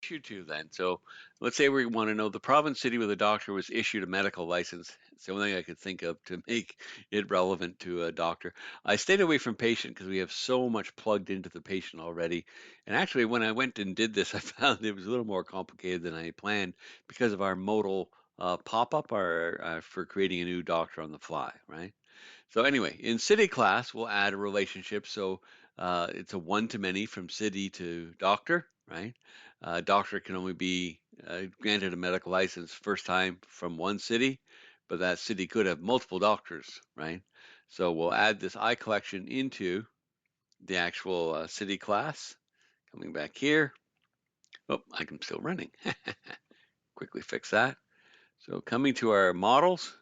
issue to then. So let's say we want to know the province city where the doctor was issued a medical license. It's the only thing I could think of to make it relevant to a doctor. I stayed away from patient because we have so much plugged into the patient already. And actually, when I went and did this, I found it was a little more complicated than I planned because of our modal pop-up for creating a new doctor on the fly, right? So anyway, in city class, we'll add a relationship. So it's a one-to-many from city to doctor, right? Doctor can only be granted a medical license first time from one city, but that city could have multiple doctors, right? So we'll add this I collection into the actual city class. Coming back here. Oh, I'm still running. Quickly fix that. So coming to our models,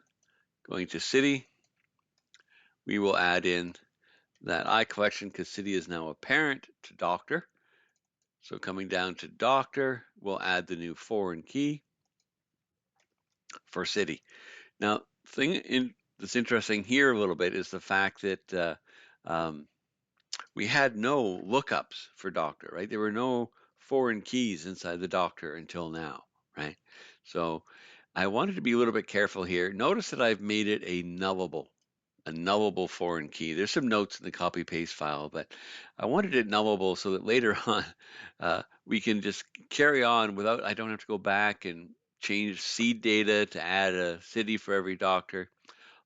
going to city, we will add in that I collection because city is now a parent to doctor. So coming down to doctor, we'll add the new foreign key for city. Now, that's interesting here a little bit is the fact that um, we had no lookups for doctor, right? There were no foreign keys inside the doctor until now, right? So I wanted to be a little bit careful here. Notice that I've made it a nullable foreign key. There's some notes in the copy paste file, but I wanted it nullable so that later on we can just carry on without, I don't have to go back and change seed data to add a city for every doctor.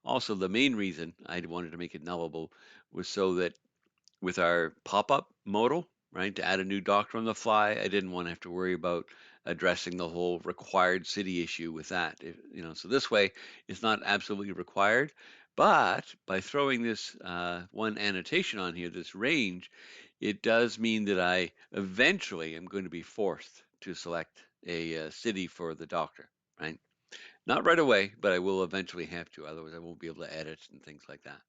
Also, the main reason I wanted to make it nullable was so that with our pop-up modal, right, to add a new doctor on the fly, I didn't want to have to worry about addressing the whole required city issue with that. So this way, it's not absolutely required, but by throwing this one annotation on here, this range, it does mean that I eventually am going to be forced to select a city for the doctor, right? Not right away, but I will eventually have to. Otherwise, I won't be able to edit and things like that.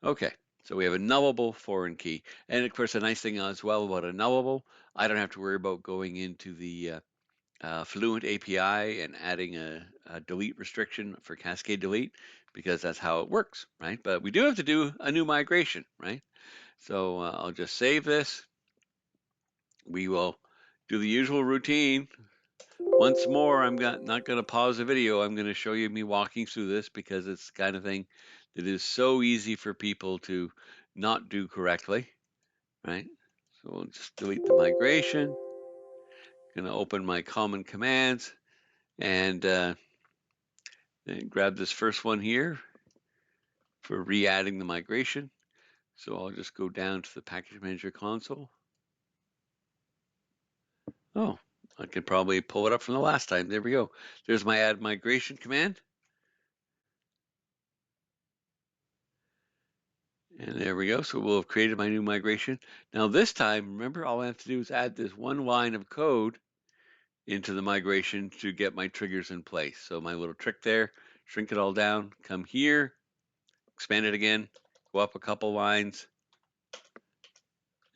Okay, so we have a nullable foreign key. And of course, a nice thing as well about a nullable, I don't have to worry about going into the Fluent API and adding a delete restriction for Cascade Delete because that's how it works, right? But we do have to do a new migration, right? So I'll just save this. We will do the usual routine. Once more, not going to pause the video. I'm going to show you me walking through this because it's the kind of thing that is so easy for people to not do correctly, right? So we'll just delete the migration. Going to open my common commands and grab this first one here for re-adding the migration. So I'll just go down to the package manager console. Oh, I could probably pull it up from the last time. There we go. There's my add migration command. And there we go. So we'll have created my new migration. Now this time, remember, all I have to do is add this one line of code into the migration to get my triggers in place. So my little trick there, shrink it all down, come here, expand it again, go up a couple lines,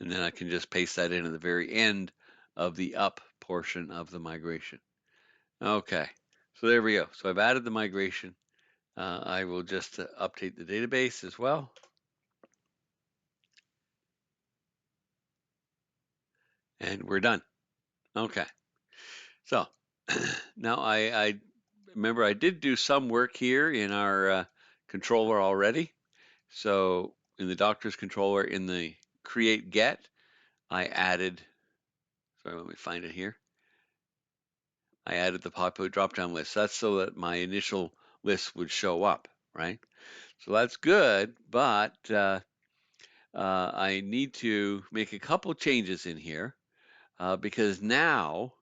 and then I can just paste that in at the very end of the up portion of the migration. Okay, so there we go. So I've added the migration. I will just update the database as well. And we're done. Okay. So now I remember I did do some work here in our controller already. So in the doctor's controller, in the create get, I added, sorry, let me find it here. I added the popular drop-down list. That's so that my initial list would show up, right? So that's good, but I need to make a couple changes in here because now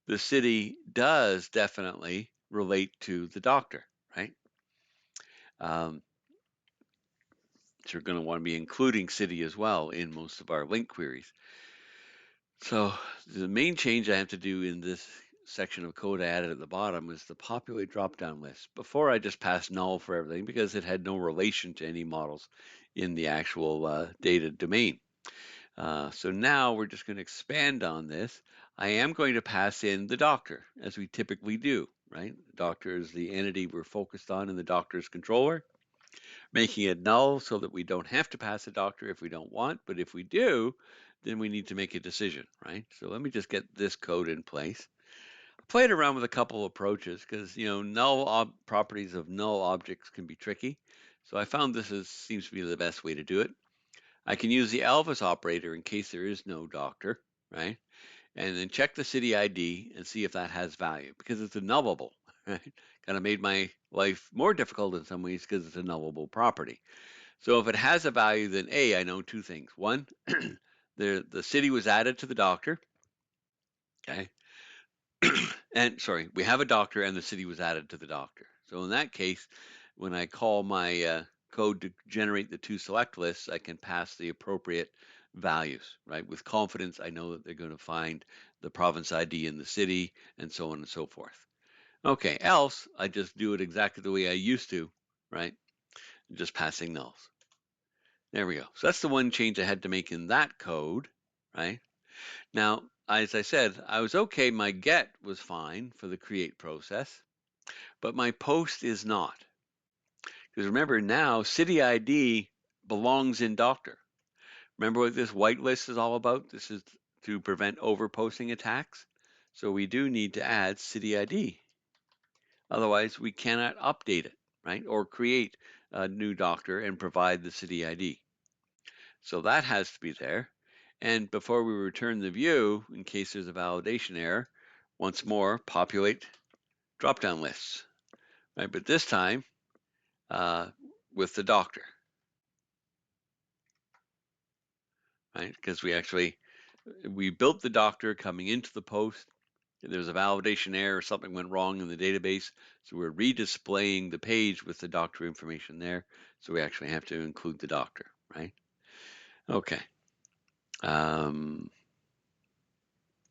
the city does definitely relate to the doctor, right? So you're going to want to be including city as well in most of our link queries. So the main change I have to do in this section of code I added at the bottom is the populate drop-down list. Before I just passed null for everything because it had no relation to any models in the actual data domain. So now we're just going to expand on this. I am going to pass in the doctor, as we typically do, right? The doctor is the entity we're focused on in the doctor's controller, making it null so that we don't have to pass a doctor if we don't want, but if we do, then we need to make a decision, right? So let me just get this code in place. I played around with a couple approaches because, null properties of null objects can be tricky. So I found seems to be the best way to do it. I can use the Elvis operator in case there is no doctor, right? And then check the city ID and see if that has value because it's a nullable, right? Kind of made my life more difficult in some ways because it's a nullable property. So if it has a value, then A, I know two things. One, the city was added to the doctor, okay? And sorry, we have a doctor and the city was added to the doctor. So in that case, when I call my code to generate the two select lists, I can pass the appropriate values, right? With confidence, I know that they're going to find the province ID in the city and so on and so forth. Okay, else I just do it exactly the way I used to, right? Just passing nulls. There we go. So that's the one change I had to make in that code, right? Now, as I said, I was okay. My get was fine for the create process, but my post is not. Because remember now, city ID belongs in Doctor. Remember what this whitelist is all about? This is to prevent overposting attacks. So we do need to add city ID. Otherwise, we cannot update it, right? Or create a new Doctor and provide the city ID. So that has to be there. And before we return the view, in case there's a validation error, once more, populate drop-down lists, right? But this time with the doctor, right? Because we built the doctor coming into the post. There was a validation error, something went wrong in the database. So we're redisplaying the page with the doctor information there. So we actually have to include the doctor, right? Okay.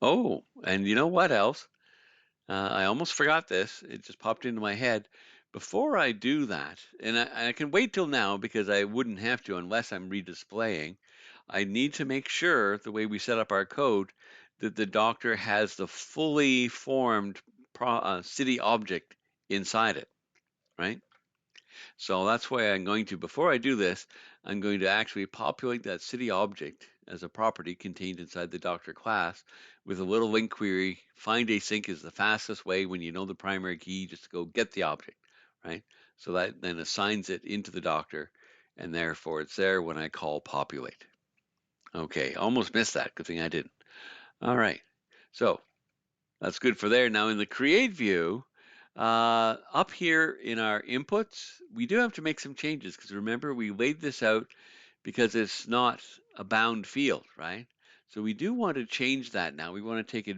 Oh, and you know what else? I almost forgot this. It just popped into my head. Before I do that, and I can wait till now because I wouldn't have to unless I'm redisplaying, I need to make sure the way we set up our code that the doctor has the fully formed city object inside it, right? So that's why I'm going to, before I do this, I'm going to actually populate that city object as a property contained inside the Doctor class with a little link query. Find async is the fastest way when you know the primary key, just to go get the object, right? So that then assigns it into the Doctor, and therefore it's there when I call populate. Okay, almost missed that. Good thing I didn't. All right, so that's good for there. Now in the create view, up here in our inputs, we do have to make some changes because remember we laid this out because it's not a bound field, right? So we do want to change that now. We want to take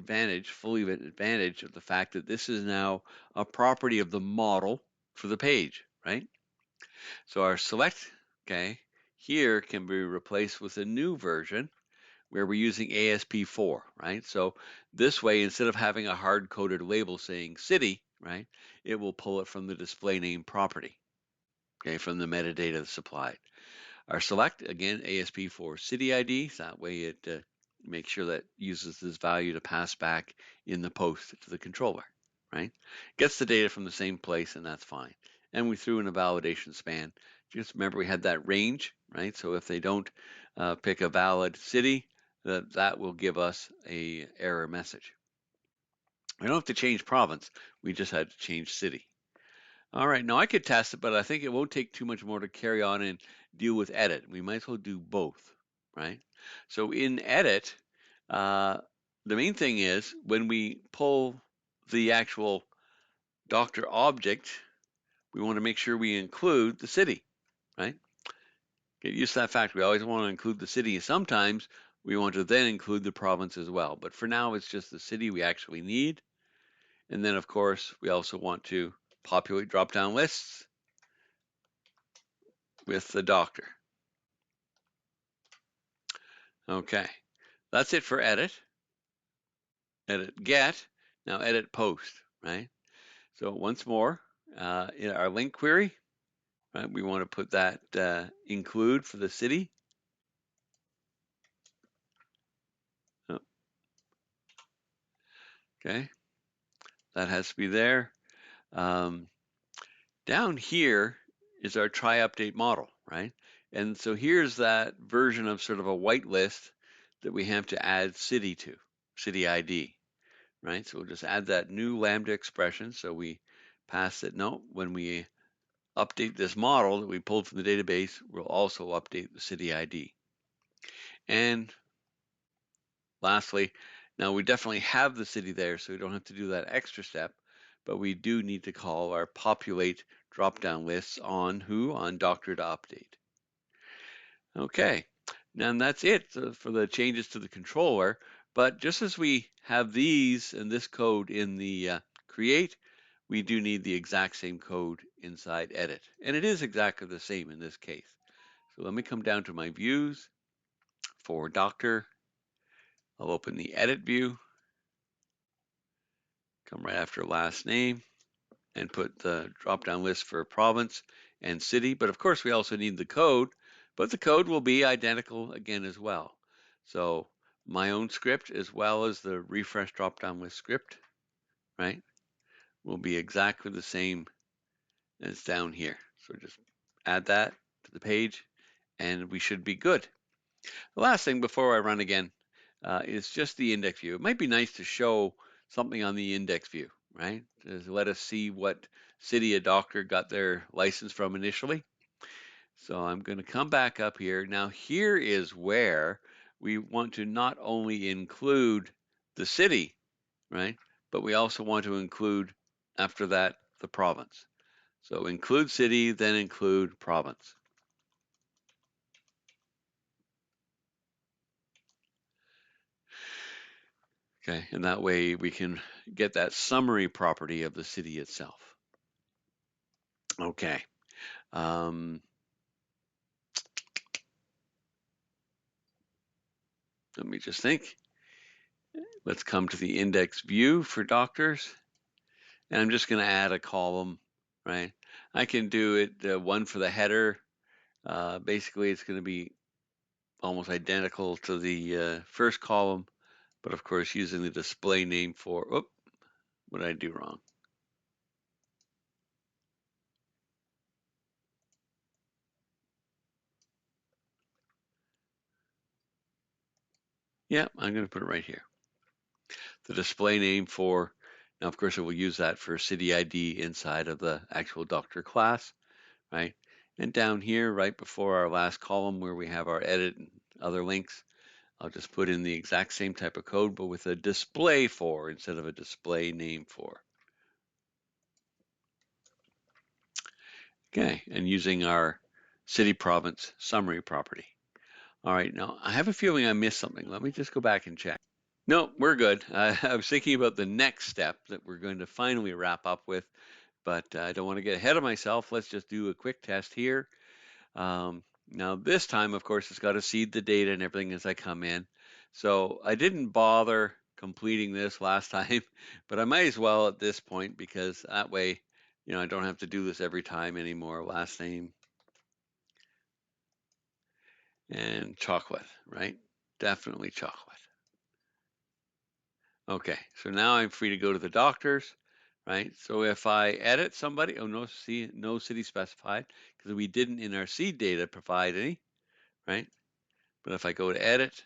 fully advantage of the fact that this is now a property of the model for the page, right? So our select, okay, here can be replaced with a new version where we're using ASP4, right? So this way, instead of having a hard-coded label saying city, right, it will pull it from the display name property, okay, from the metadata supplied. Our select, again, ASP4 city ID, so that way it makes sure that uses this value to pass back in the post to the controller, right? Gets the data from the same place, and that's fine. And we threw in a validation span. Just remember we had that range, right? So if they don't pick a valid city, that will give us a error message. We don't have to change province. We just had to change city. All right, now I could test it, but I think it won't take too much more to carry on and deal with edit. We might as well do both, right? So in edit, the main thing is when we pull the actual doctor object, we want to make sure we include the city, right? Get used to that fact. We always want to include the city. Sometimes we want to then include the province as well. But for now, it's just the city we actually need. And then, of course, we also want to populate drop-down lists with the doctor. Okay, that's it for edit. Edit get, now edit post, right? So once more, in our link query, right, we want to put that include for the city. Oh, okay, that has to be there. Down here is our try update model, right? And so here's that version of sort of a whitelist that we have to add city to, city ID, right? So we'll just add that new lambda expression. So we pass it. No, when we update this model that we pulled from the database, we'll also update the city ID. And lastly, now we definitely have the city there, so we don't have to do that extra step, but we do need to call our populate drop-down lists on who? On doctor to update. Okay, now that's it for the changes to the controller. But just as we have these and this code in the create, we do need the exact same code inside edit. And it is exactly the same in this case. So let me come down to my views for doctor. I'll open the edit view, come right after last name, and put the drop-down list for province and city. But of course, we also need the code, but the code will be identical again as well. So my own script as well as the refresh drop-down list script, right, will be exactly the same as down here. So just add that to the page and we should be good. The last thing before I run again is just the index view. It might be nice to show something on the index view, right? To let us see what city a doctor got their license from initially. So I'm going to come back up here. Now here is where we want to not only include the city, right? But we also want to include, after that, the province. So include city, then include province. Okay, and that way we can get that summary property of the city itself. Okay. Let me just think. Let's come to the index view for doctors. And I'm just going to add a column, right? I can do it one for the header. Basically, it's going to be almost identical to the first column, but of course, using the display name for, oh, what did I do wrong? Yeah, I'm going to put it right here. The display name for, now of course, it will use that for city ID inside of the actual doctor class, right? And down here, right before our last column where we have our edit and other links, I'll just put in the exact same type of code, but with a display for instead of a display name for. Okay, and using our city province summary property. All right, now I have a feeling I missed something. Let me just go back and check. No, we're good. I was thinking about the next step that we're going to finally wrap up with, but I don't want to get ahead of myself. Let's just do a quick test here. Now this time, of course, it's got to seed the data and everything as I come in. So I didn't bother completing this last time, but I might as well at this point because that way, I don't have to do this every time anymore. Last name and chocolate, right? Definitely chocolate. Okay, so now I'm free to go to the doctors, right? So if I edit somebody, oh, no city specified because we didn't in our seed data provide any, right? But if I go to edit,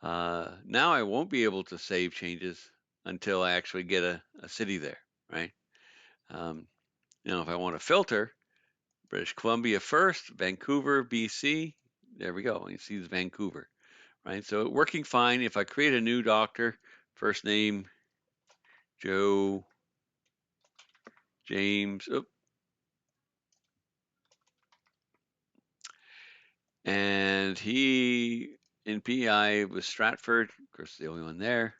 now I won't be able to save changes until I actually get a city there, right? If I want to filter, British Columbia first, Vancouver, BC, there we go. You see it's Vancouver, right? So working fine. If I create a new doctor, first name, Joe, James, and he in PI was Stratford, of course, the only one there.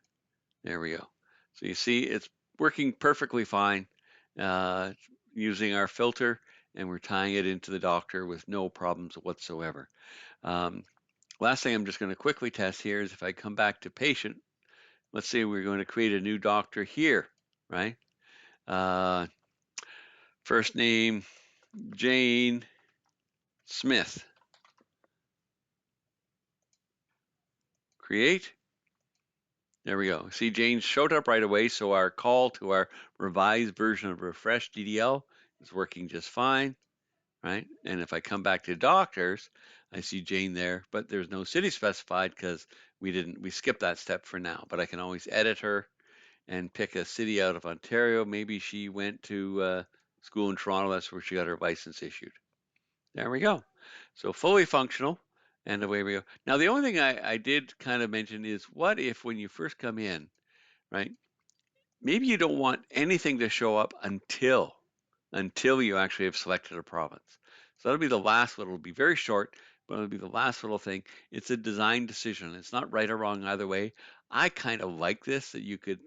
There we go. So you see it's working perfectly fine using our filter, and we're tying it into the doctor with no problems whatsoever. Last thing I'm just going to quickly test here is if I come back to patient, let's say we're going to create a new doctor here, right? First name, Jane Smith. Create. There we go. See, Jane showed up right away, so our call to our revised version of Refresh DDL is working just fine, right? And if I come back to doctors, I see Jane there, but there's no city specified because we skipped that step for now, but I can always edit her and pick a city out of Ontario. Maybe she went to school in Toronto. That's where she got her license issued. There we go. So fully functional, and away we go. Now, the only thing I did kind of mention is, what if when you first come in, right? Maybe you don't want anything to show up until you actually have selected a province. So that'll be the last one. It'll be very short, but it'll be the last little thing. It's a design decision. It's not right or wrong either way. I kind of like this, that you could,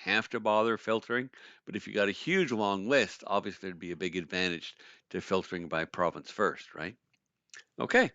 have to bother filtering. But if you got a huge long list, obviously there'd be a big advantage to filtering by province first, right? Okay.